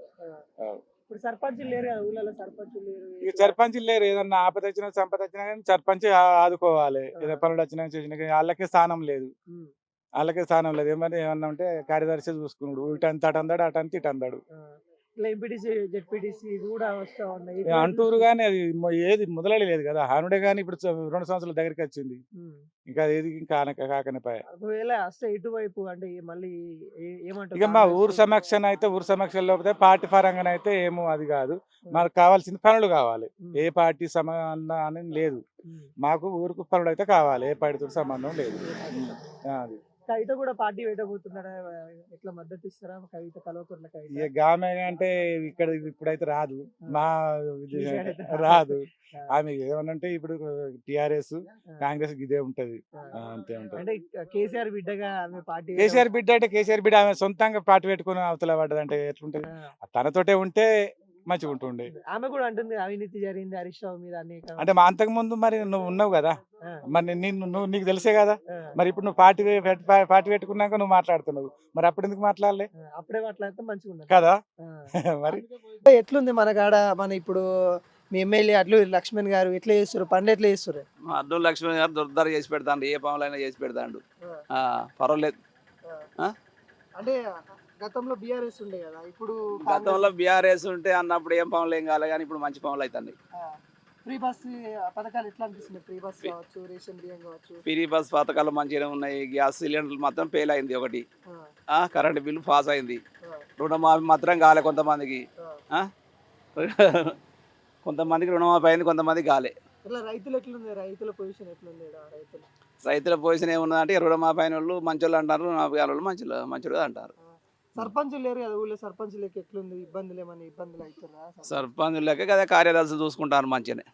ఇప్పుడు సర్పంచులు లేరు కదా ఊళ్ళలో, సర్పంచులు లేరు. ఇక సర్పంచులు లేరు. ఏదన్నా ఆపద వచ్చినా సంపద వచ్చినా కానీ సర్పంచ్ ఆదుకోవాలి. ఏదైనా పనులు వచ్చినా చేసినా కానీ వాళ్ళకే స్థానం లేదు. ఉమ్, ఏమన్నా ఉంటే కార్యదర్శి చూసుకున్నాడు, ఇటు అంతాడు అటంతా ఇటు అందాడు ఆ. ఇట్లా ఎంపీటీసీ జెడ్పీటీసీ కూడా వస్తా ఉన్నాయి. అంటూరు. కానీ అది ఏది మొదలడి లేదు కదా. హానుడే కానీ ఇప్పుడు 2 సంవత్సరాల దగ్గరికి వచ్చింది. ఉమ్. ఇంకా అది ఏది ఇంకా కాకనే పాయ. ఒకవేళ వస్తే ఇటువైపు అంటే మళ్ళీ ఏమంటారు? ఇక మా కాంగ్రెస్ ఊరు సమక్షం అయితే ఊరు సమక్షం లేకపోతే పార్టీ పరంగా అయితే ఏమో అది కాదు. మనకు కావాల్సిన పనులు కావాలి. ఉమ్, ఏ పార్టీ సంబంధం అని లేదు. ఉమ్. మాకు ఊరుకు పనులు అయితే కావాలి, ఏ పార్టీతో సంబంధం లేదు. అది కవిత కూడా పార్టీ పెట్టబోతున్నాడా? ఎట్లా మద్దతు ఇస్తారా కవిత? కల్వకుంట్ల కవిత ఇక గామె అంటే ఇక్కడ ఇప్పుడైతే రాదు, మా ఇది ఈ side అయితే రాదు. ఆ. ఆమె ఏమనంటే ఇప్పుడు టిఆర్ఎస్ కాంగ్రెస్ ఇదే ఉంటది, అంతే ఉంటది. అంటే కేసీఆర్ బిడ్డగా ఆమె పార్టీ కేసీఆర్ బిడ్డ అంటే కేసీఆర్ బిడ్డ ఆమె సొంతంగా పార్టీ పెట్టుకుని అవతల పడ్డదంటే ఎట్లుంటది? తనతోటే ఉంటే మంచిగా ఉంటుండే. ఆమె కూడా అంటుంది అవినీతి జరిగింది హరీష్ రావు మీద అనేక. అంటే మా అంతకు ముందు మరి నువ్వు ఉన్నావు కదా, ఆ, మరి నీకు తెలిసే కదా. ఆ, మరి ఇప్పుడు నువ్వు పార్టీ పెట్టుకున్నాక నువ్వు మాట్లాడుతున్నావు, మరి అప్పుడు ఎందుకు మాట్లాడలే ఆ, అప్పుడే మాట్లాడితే మంచిగా ఉన్నది. కదా? ఆ. మరి ఎట్లుంది మన కాడ? మన ఇప్పుడు మీ ఎమ్మెల్యే అడ్లూరి లక్ష్మణ్ గారు ఎట్లా చేస్తారు? పనులు ఎట్లా చేస్తారు? మా అడ్డూరు లక్ష్మణ్ గారు దొరదారు చేసి పెడతాండు, ఏ పనులైనా చేసి పెడతాండు. పర్వాలేదు. అంటే గతంలో బీఆర్ఎస్ ఉండే కదా, ఇప్పుడు గతంలో బీఆర్ఎస్ ఉంటే అన్నప్పుడు ఏం పనులు ఏం కాలే, కానీ ఇప్పుడు మంచి పనులు అవుతుంది. ఫ్రీ బస్ పథకాలు ఎట్లా అనిపిస్తుంది? ఫ్రీ బస్ కావచ్చు, రేషన్ బియ్యం కావచ్చు. ఫ్రీ బస్ పథకాలు మంచిగానే ఉన్నాయి. గ్యాస్ సిలిండర్లు మాత్రం ఫెయిల్ అయింది ఒకటి. కరెంట్ బిల్లు పాస్ అయింది. రుణమాఫీ మాత్రం కాలే కొంతమందికి. కొంతమందికి రుణమాఫీ అయింది, కొంతమందికి కాలే. ఇట్లా రైతులు ఎట్లుంది? రైతుల పొజిషన్ ఎట్లుంది? రైతుల పొజిషన్ ఏమున్నదంటే రుణమాఫీ అయిన వాళ్ళు మంచోళ్ళు అంటారు, రుణమాఫీ కాని వాళ్ళు మంచోళ్ళు అంటారు. సర్పంచులు లేరు కదా ఊళ్ళో, సర్పంచులకి ఎట్లుంది? ఇబ్బందులు అవుతారా? సర్పంచులకే కదా కార్యదర్శులు చూసుకుంటారు మంచిగానే.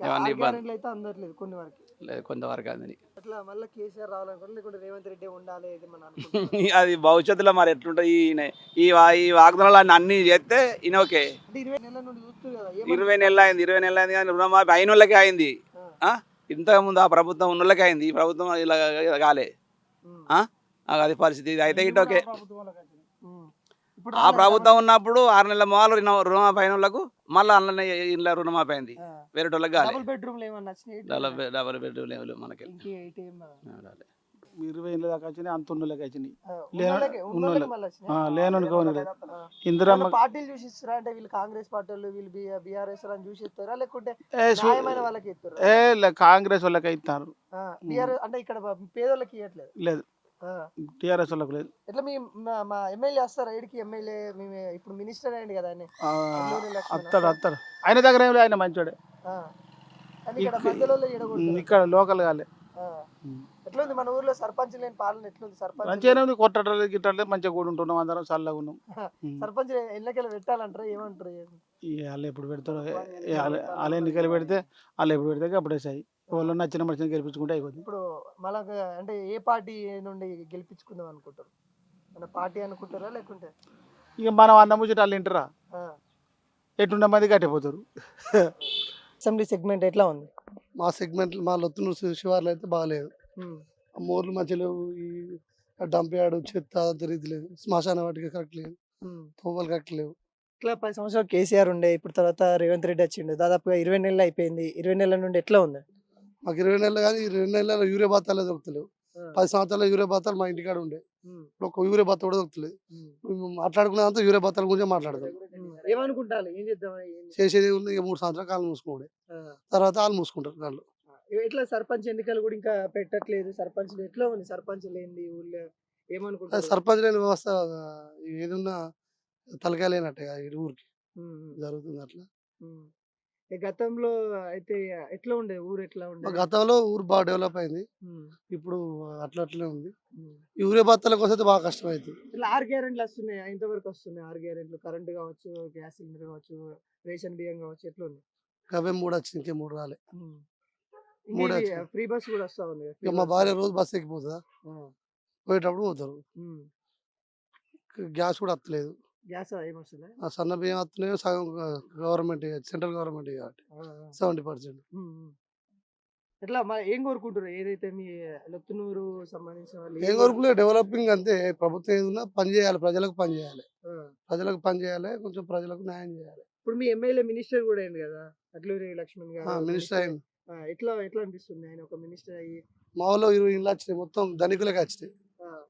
ఏమన్నా ఇబ్బంది అయితే అందట్లేదు కొన్ని వరకు, లేదు కొంతవరకు అది. అట్లా మళ్ళీ కేసీఆర్ రావాలనుకుంటే లేకుంటే రేవంత్ రెడ్డి ఉండాలి ఇది మన అది భవిష్యత్తులో మరి ఎట్లుంటుంది. ఈ వాగ్దానాలు అన్ని చేస్తే ఈయన ఓకే. 20 నెలల నుండి చూస్తారు కదా, 20 నెలలు అయింది కానీ రుణమాఫీ అయిన వాళ్ళకే అయింది. ఇంతకుముందు ఆ ప్రభుత్వం ఉన్న వాళ్ళకే అయింది, ఈ ప్రభుత్వం ఇలా కాలే. అది పరిస్థితి. ఇది అయితే ఇటు ఓకే. ఆ ప్రభుత్వం ఉన్నప్పుడు 6 నెలల మొదలు రుణమాఫీ అయిన వాళ్ళకు మళ్ళీ అందులోనే ఇంట్లో రుణమాఫీ అయింది, వేరే వాళ్ళకి కాలే. డబుల్ బెడ్రూమ్లు ఏమన్నా వచ్చినాయి? డబల్ బెడ్రూమ్ లేవు మనకి. 20 ఏళ్ళ దాకా వచ్చినాయి, అంత ఉన్నోళ్ళకి వచ్చినాయి. ఉన్నోళ్ళకి మళ్ళీ వచ్చినాయి. లేనోనికి ఇందిరమ్మ పార్టీలు చూసిస్తారా అంటే వీళ్ళు కాంగ్రెస్ పార్టీ వాళ్ళు వీళ్ళు బీఆర్ఎస్ అని చూసిస్తారా లేకుంటే ఏ సు- న్యాయమైన వాళ్ళకి ఇస్తారా కాంగ్రెస్ వాళ్ళకి ఇస్తారు బీఆర్ఎస్ అంటే ఇక్కడ పేదోళ్ళకి ఇవ్వట్లేదు లేదు టీఆర్ఎస్ వాళ్ళకి లేదు. ఎట్లా మా ఎమ్మెల్యే వస్తారా ఏడికి ఎమ్మెల్యే మేము ఇప్పుడు మినిస్టర్ అయ్యండి కదా ఆయన అల్లూరి లక్ష్మణ్ అత్తాడు అత్తాడు ఆయన దగ్గర ఏం లేదు, ఆయన మంచోడే. ఆ. కానీ ఇక్కడ మధ్యలో ఈడగొడుతున్నారు. ఇక్కడ లోకల్ కాలే ఆ. ఎట్లుంది మన ఊర్లో సర్పంచ్ లేని పాలన ఎట్లుంది సర్పంచ్ మంచిగానే ఉంది, కొట్టడం గిట్టలేదు, మంచిగా కూడా ఉంటున్నాం, అందరం చల్లగా ఉన్నాం. సర్పంచ్ ఎన్నికలు పెట్టాలంటారా ఏమంటారు వాళ్ళు ఎప్పుడు పెడతారు, వాళ్ళ ఎన్నికలు పెడితే వాళ్ళు ఎప్పుడు పెడితే అప్పుడే సాయి వాళ్ళు నచ్చిన మనిషిని గెలిపించుకుంటే అయిపోతుంది. ఇప్పుడు మళ్ళా అంటే ఏ పార్టీ నుండి గెలిపించుకుందాం అనుకుంటారు మన పార్టీ అనుకుంటారా లేకుంటే ఇక మనం అన్న ముచ్చట వాళ్ళు వింటారా, ఎట్టున్న మంది కట్టిపోతారు. అసెంబ్లీ సెగ్మెంట్ ఎట్లా ఉంది మా సెగ్మెంట్ మా లొత్తునూరు శివార్లు అయితే బాగాలేదు. ఆ మోర్లు మంచిగా లేవు, ఈ డంప్ యార్డు చెత్త తిరిగి లేదు, శ్మశాన వాటికి కరెక్ట్ లేదు, తోవలు కరెక్ట్ లేవు. ఇట్లా 10 సంవత్సరాలు కేసీఆర్ ఉండే ఇప్పుడు తర్వాత రేవంత్ రెడ్డి వచ్చిండు దాదాపుగా 20 నెలలు అయిపోయింది. 20 నెలల నుండి ఎట్లా ఉంది మాకు 20 నెలలు కానీ 20 నెలల యూరియా బత్తాలే దొరుకుతలేవు. 10 సంవత్సరాల యూరియా బత్తాలు మా ఇంటికాడ ఉండే, ఇప్పుడు ఒక యూరియా బత్త కూడా దొరుకుతలేదు. మేము మాట్లాడుకున్నంత యూరియా బత్తాల గురించి మాట్లాడదాం. ఏమనుకుంటారు ఏం చేద్దాం చేసేది ఉంది, ఇక 3 సంవత్సరాలు కాళ్ళు మూసుకోండి, తర్వాత వాళ్ళు మూసుకుంటారు కాళ్ళు. ఎట్లా సర్పంచ్ ఎన్నికలు కూడా ఇంకా పెట్టట్లేదు. సర్పంచ్ ఎట్లా ఉంది సర్పంచ్ లేనిది ఊళ్ళో ఏమనుకుంటారు సర్పంచ్ లేని వ్యవస్థ ఏదున్నా తలకాయ లేనట్టే ఈ ఊరికి జరుగుతుంది అట్లా. గతంలో అయితే ఎట్లా ఉండే ఊరు ఎట్లా ఉండే గతంలో ఊరు బాగా డెవలప్ అయింది, ఇప్పుడు అట్లనే ఉంది. యూరియా బత్తాలకు వస్తే బాగా కష్టం అవుతుంది. ఇట్లా 6 గ్యారెంట్లు వస్తున్నాయి, ఇంతవరకు వస్తున్నాయి 6 గ్యారెంట్లు, కరెంట్ కావచ్చు, గ్యాస్ సిలిండర్ కావచ్చు, రేషన్ బియ్యం కావచ్చు, ఎట్లా ఉంది అవే 3 వచ్చింది, ఇంకే 3 రాలే. ఫ్రీ బస్ కూడా వస్తా ఉంది. ఇక మా భార్య రోజు బస్సు ఎక్కిపోతుందా, పోయేటప్పుడు పోతారు. గ్యాస్ కూడా వస్తలేదు, గ్యాస్ ఏమొస్తుంది సన్న బియ్యం వస్తున్నాయి, సగం గవర్నమెంట్ సెంట్రల్ గవర్నమెంట్ కాబట్టి 70%. ఎట్లా ఏం కోరుకుంటారు ఏదైతే మీ లొత్తునూరు సంబంధించిన వాళ్ళు ఏం కోరుకులే డెవలపింగ్ అంతే. ప్రభుత్వం ఏదన్నా పని చేయాలి, ప్రజలకు పని చేయాలి, ప్రజలకు పని చేయాలి, కొంచెం ప్రజలకు న్యాయం చేయాలి. ఇప్పుడు మీ ఎమ్మెల్యే మినిస్టర్ కూడా అయింది కదా అట్లూరి లక్ష్మణ్ గారు మినిస్టర్ అయింది. ఎట్లా అనిపిస్తుంది ఆయన ఒక మినిస్టర్ అయ్యి? మా ఊళ్ళో 20 ఇళ్ళు వచ్చినాయి, మొత్తం ధనికులకు వచ్చినాయి,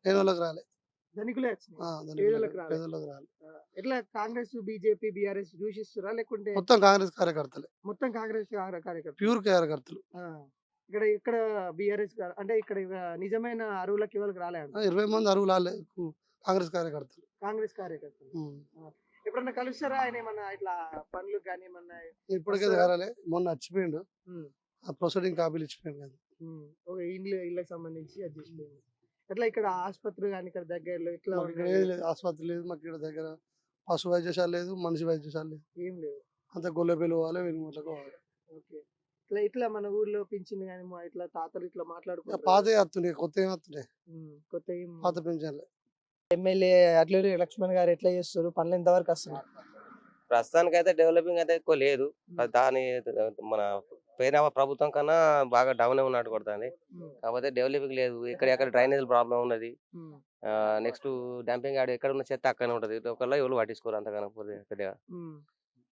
లేని వాళ్ళకి రాలే. ధనికులే వచ్చినాయి, పేదలకు రాలే. ఎట్లా కాంగ్రెస్ బీజేపీ బీఆర్ఎస్ చూసిస్తారా లేకుంటే మొత్తం కాంగ్రెస్ కార్యకర్తలే, మొత్తం కాంగ్రెస్ కార్యకర్త ప్యూర్ కార్యకర్తలు. ఇక్కడ బీఆర్ఎస్ అంటే ఇక్కడ నిజమైన అరువులకి ఎవరికి రాలే 20 మంది అరువులు రాలే కాంగ్రెస్ కార్యకర్తలు. కాంగ్రెస్ కార్యకర్తలు ఎప్పుడన్నా కలుస్తారా ఆయన ఏమన్నా ఇట్లా పనులు కానీ ఏమన్నా? ఇప్పటికైతే రాలే, మొన్న వచ్చిపోయిండు, ఆ ప్రొసీడింగ్ కాపీలు ఇచ్చిపోయింది కదా. ఒక ఇళ్ళకి సంబంధించి అది చేసిపోయింది. ఎట్లా ఇక్కడ ఆసుపత్రి కానీ ఇక్కడ దగ్గరలో ఇట్లా ఇక్కడ ఏది లేదు, ఆసుపత్రి లేదు మాకు ఇక్కడ దగ్గర, పశు వైద్యశాల లేదు, మనిషి వైద్యశాల లేదు, ఏం లేదు, అంత గొల్లెపల్లి పోవాలి, వెనుమూట్లకు పోవాలి. ఓకే. ఇట్లా మన ఊర్లో పింఛన్ కానీ ఇట్లా తాతలు ఇట్లా మాట్లాడుకుంటారు, పాత వస్తున్నాయి, కొత్త ఏమి వస్తున్నాయి, కొత్త పాత పింఛన్లే. ఎమ్మెల్యే అట్లూరి లక్ష్మణ్ గారు ఎట్లా చేస్తారు పనులు ఎంతవరకు వస్తున్నాయి? ప్రస్తుతానికి అయితే డెవలపింగ్ అయితే ఎక్కువ లేదు. దాని మన పోయిన ప్రభుత్వం కన్నా బాగా డౌన్ ఉన్నట్టు కొడుతుంది. కాకపోతే డెవలపింగ్ లేదు, ఎక్కడ డ్రైనేజ్ ప్రాబ్లం ఉన్నది. నెక్స్ట్ డంపింగ్ యార్డ్ ఎక్కడ ఉన్న చెత్త అక్కడనే ఉంటది, ఒకళ్ళు ఎవరు పట్టించుకోరు అంతగానో పెద్దగా.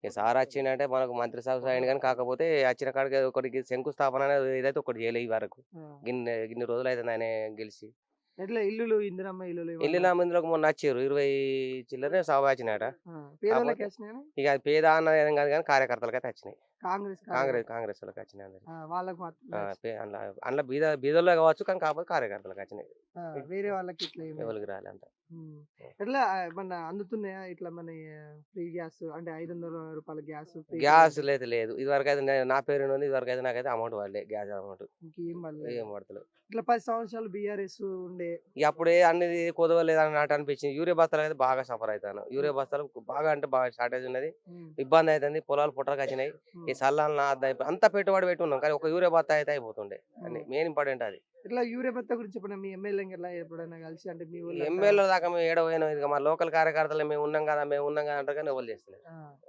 సార్ వచ్చిందంటే మనకు మంత్రి సభ అయింది కానీ, కాకపోతే వచ్చిన కాడికి ఒకటి శంకుస్థాపన అనేది ఏదైతే ఒకటి చేయలే ఈ వరకు. గిన్ని రోజులు అయితే ఆయన గెలిచి. ఎట్లా ఇల్లులు ఇందిరమ్మ ఇందులో మొన్న వచ్చారు 20 చిల్లరే సభ వచ్చినాయట. ఇక పేద అన్నది కాదు కానీ కార్యకర్తలకు అయితే వచ్చినాయి, కాంగ్రెస్ వాళ్ళకి వచ్చినాయి. అందులో బీదల్లో కావచ్చు కానీ కాకపోతే కార్యకర్తలకు వచ్చినాయి, వేరే వాళ్ళకి ఎవరికి రాలే అంత. ఎట్లా మన అందుతున్నాయా ఇట్లా మన ఫ్రీ గ్యాస్ అంటే 500 రూపాయల గ్యాస్ లేదు ఇదివరకు అయితే నా పేరు ఉంది. ఇదివరకు అయితే నాకైతే అమౌంట్ పడలే, గ్యాస్ అమౌంట్ ఏం పడతలేదు. ఇట్లా 10 సంవత్సరాలు బీఆర్ఎస్ ఉండే అప్పుడే అన్ని కుదవలేదు అన్నట్టు అనిపించింది. యూరియా బస్తాలు అయితే బాగా సఫర్ అవుతాను, యూరియా బస్తాలు బాగా అంటే బాగా షార్టేజ్ ఉన్నది, ఇబ్బంది అవుతుంది. పొలాలు పుట్టలకు వచ్చినాయి, ఈ సల్లాలను అంత పెట్టుబడి పెట్టి ఉన్నాం కానీ ఒక యూరియా బత్త అయితే అయిపోతుండే, మెయిన్ ఇంపార్టెంట్ అది. ఇట్లా యూరియా బత్త గురించి మీ ఎమ్మెల్యే ఎప్పుడైనా కలిసి అంటే మీ ఎమ్మెల్యే దాకా మేము ఏడవైనా మా లోకల్ కార్యకర్తలు మేము ఉన్నాం కదా అంటారు కానీ ఎవరు చేస్తలేదు,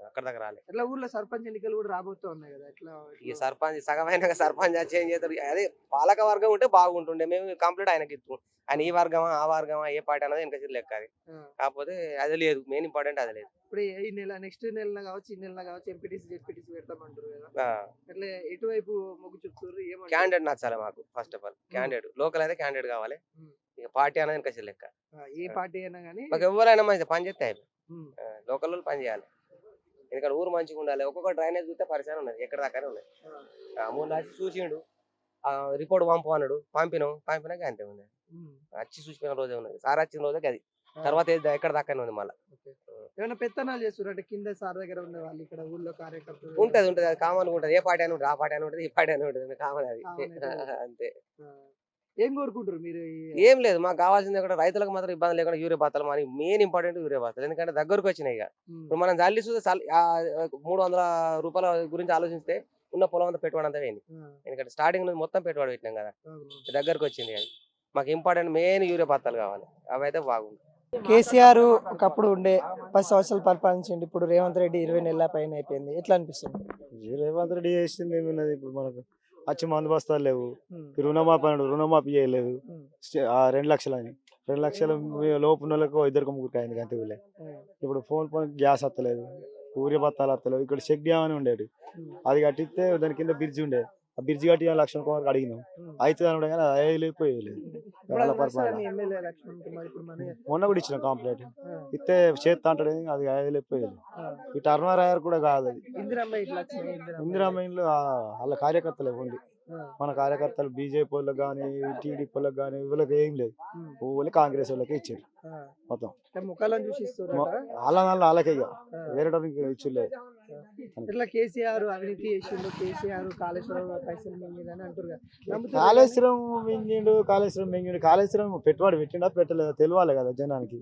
అక్కడ దాకా రాలేదు. ఇట్లా ఊర్లో సర్పంచ్ ఎన్నికలు కూడా రాబోతూ ఉన్నాయి కదా, ఇట్లా ఈ సర్పంచ్ సగమైన సర్పంచ్ చేంజ్ చేస్తారు. అదే పాలక వర్గం ఉంటే బాగుంటుండే, మేము కంప్లీట్ ఆయనకి ఇస్తాం. ఆయన ఈ వర్గమా ఆ వర్గమా ఏ పార్టీ అన్నది ఇంకా లెక్క అది. కాకపోతే అది లేదు, మెయిన్ ఇంపార్టెంట్ అది లేదు. ఇప్పుడు ఈ నెల నెక్స్ట్ నెల కావచ్చు, ఈ నెల కావచ్చు ఎంపీటీసీ జెడ్పీటీసీ పెడతామంటారు కదా, అట్లా ఎటువైపు మొగ్గు చూపుతారు? క్యాండిడేట్ నచ్చాలి మాకు. First of all candidate, local అయితే క్యాండిడేట్ కావాలి, ఇక పార్టీ అనేది ఇంకా లెక్క. ఏ పార్టీ అయినా కానీ మాకు ఎవరైనా మంచి పని చేస్తే లోకల్ వాళ్ళు పని చేయాలి, ఎందుకంటే ఊరు మంచిగా ఉండాలి. ఒక్కొక్క డ్రైనేజ్ చూస్తే పరిచయం ఉన్నది, ఎక్కడ దాకానే ఉన్నది. 3 రాసి చూసిండు, రిపోర్ట్ పంపు అన్నాడు, పంపినాక అంతే ఉంది. వచ్చి చూసిపోయిన రోజే ఉన్నది, సార్ వచ్చిన రోజే అది, తర్వాత ఎక్కడ దాకానే ఉంది. మళ్ళీ ఏమైనా పెత్తనాలు చేస్తారు అంటే కింద సార్ దగ్గర ఉండే వాళ్ళు ఇక్కడ ఊళ్ళో కార్యకర్తలు ఉంటది అది కామన్ ఉంటది. ఏ పార్టీ అని ఉంటుంది, ఆ పార్టీ అని ఉంటుంది, ఈ పార్టీ అని ఉంటుంది, కామన్ అది. అంతే. ఏం కోరుకుంటారు మీరు? ఏం లేదు, మాకు కావాల్సింది కూడా రైతులకు మాత్రం ఇబ్బంది లేకుండా యూరియా బత్తాలు, మరి మెయిన్ ఇంపార్టెంట్ యూరియా బత్తాలు. ఎందుకంటే దగ్గరకు వచ్చినాయి ఇక. ఇప్పుడు మనం జల్లి చూస్తే 300 రూపాయల గురించి ఆలోచిస్తే ఉన్న పొలం అంతా పెట్టుబడి అంతా పోయింది. ఎందుకంటే స్టార్టింగ్ నుంచి మొత్తం పెట్టుబడి పెట్టినాం కదా, దగ్గరకు వచ్చింది. అది మాకు ఇంపార్టెంట్ మెయిన్ యూరియా బత్తాలు కావాలి, అవి అయితే బాగుంది. కేసీఆర్ ఒకప్పుడు ఉండే 10 సంవత్సరాలు పరిపాలించండి, ఇప్పుడు రేవంత్ రెడ్డి 20 నెలల పైన అయిపోయింది, ఎట్లా అనిపిస్తుంది? రేవంత్ రెడ్డి చేసింది ఏమున్నది, ఇప్పుడు మనకు వచ్చి మందు బస్తాలు లేవు, రుణమాఫీ అన్నాడు, రుణమాఫీ చేయలేదు. 2 లక్షలు అని 2 లక్షల లోపు ఉన్న వాళ్ళకు 2 ముగ్గురికి అయింది అంతే. ఇప్పుడు ఫోన్ గ్యాస్ వస్తలేదు, ఊరియా బత్తాలు వస్తలేవు. ఇక్కడ చెక్ డ్యామ్ అని ఉండేది, అది కట్టిస్తే దాని కింద బ్రిడ్జ్ ఉండే, ఆ బ్రిడ్జ్ కట్టి 1 లక్షల కోరికి అడిగినాం, అవుతుంది అని కానీ అది అయ్యలేకపోయలేదు. మొన్న కూడా ఇచ్చిన కంప్లైంట్ ఇస్తే చేస్తా అంటాడు, అది అయ్యలేకపోయేది. ఈ టర్నర్ అయ్యారు కూడా కాదు అది. ఇందిరామ్మ ఇండ్లు వాళ్ళ కార్యకర్తలే ఓన్లీ, మన కార్యకర్తలు బీజేపీ వాళ్ళకి కానీ టీడీపీ వాళ్ళకి కానీ వీళ్ళకి ఏం లేదు, ఓన్లీ కాంగ్రెస్ వాళ్ళకే ఇచ్చారు మొత్తం. వాళ్ళకే ఇక వేరే ఇచ్చలేదు. ఇట్లా కేసీఆర్ అవినీతి చేసిండు, కేసీఆర్ కాళేశ్వరం పైసలు మింగిందని అంటారు కదా. కాళేశ్వరం మింగిండు, కాళేశ్వరం పెట్టుబడి పెట్టిండా పెట్టలేదు తెలియాలి కదా జనానికి.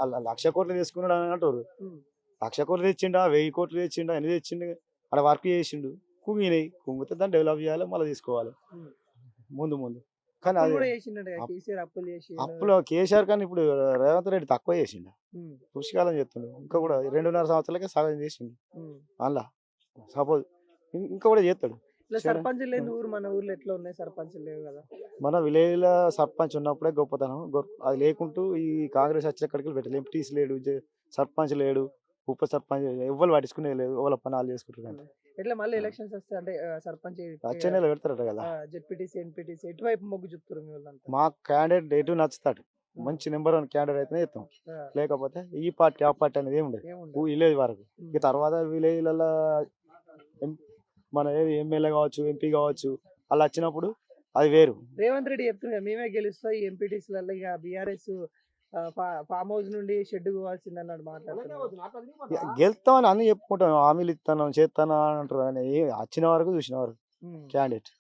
1,00,000 కోట్లు తీసుకున్నాడు అని అంటారు, 1,00,000 కోట్లు తెచ్చిండా, 1000 కోట్లు తెచ్చిండా, ఎన్ని తెచ్చిండు, అక్కడ వర్క్ చేసిండు, కుంగినాయి, కుంగితే దాన్ని డెవలప్ చేయాలి, మళ్ళీ తీసుకోవాలి ముందు. కానీ అది అప్పులో కేసీఆర్ కానీ ఇప్పుడు రేవంత్ రెడ్డి తక్కువ చేసిండు, పుష్కాలం చెప్తుండు. ఇంకా కూడా 2.5 సంవత్సరాలకే సగం చేసిండు. అలా సపోజ్ ఇంకా కూడా చేస్తాడు. సర్పంచ్ లేదు ఊరు, మన ఊర్లో ఎట్లా ఉన్నాయి సర్పంచ్ లేవు కదా. మన విలేజ్ లో సర్పంచ్ ఉన్నప్పుడే గొప్పతనం, అది లేకుంటూ ఈ కాంగ్రెస్ వచ్చే ఎక్కడికి పెట్టలేదు. ఎంపీటీస్ లేడు, సర్పంచ్ లేడు, ఉప సర్పంచ్ ఎవరు పట్టించుకునే లేదు, ఎవరి పనాలు చేసుకుంటారు. ఎట్లా మళ్ళీ ఎలక్షన్స్ వస్తే అంటే సర్పంచ్ వచ్చే నెల పెడతారట కదా, జెడ్పీటీసీ ఎన్పీటీసీ ఎటువైపు మొగ్గు చూపుతారు మీ వాళ్ళంతా? మా క్యాండిడేట్ ఎటు నచ్చుతాడు, మంచి నెంబర్ 1 క్యాండిడేట్ అయితేనే ఇస్తాం, లేకపోతే ఈ పార్టీ ఆ పార్టీ అనేది ఏమి ఉండదు విలేజ్ వరకు. ఇక తర్వాత విలేజ్లలో మన ఏది ఎమ్మెల్యే కావచ్చు, ఎంపీ కావచ్చు, అలా వచ్చినప్పుడు అది వేరు. రేవంత్ రెడ్డి చెప్తున్నారు మేమే గెలుస్తాం ఈ ఎంపీటీసీలలో, ఇక బీఆర్ఎస్ ఫామ్ హౌస్ నుండి షెడ్ పోవాల్సింది అన్నాడు, మాట్లాడుతున్నాడు. గెలుస్తామని అన్ని చెప్పుకుంటాం, హామీలు ఇస్తాను చేస్తాను అని అంటారు, కానీ వచ్చిన వరకు చూసిన వరకు క్యాండిడేట్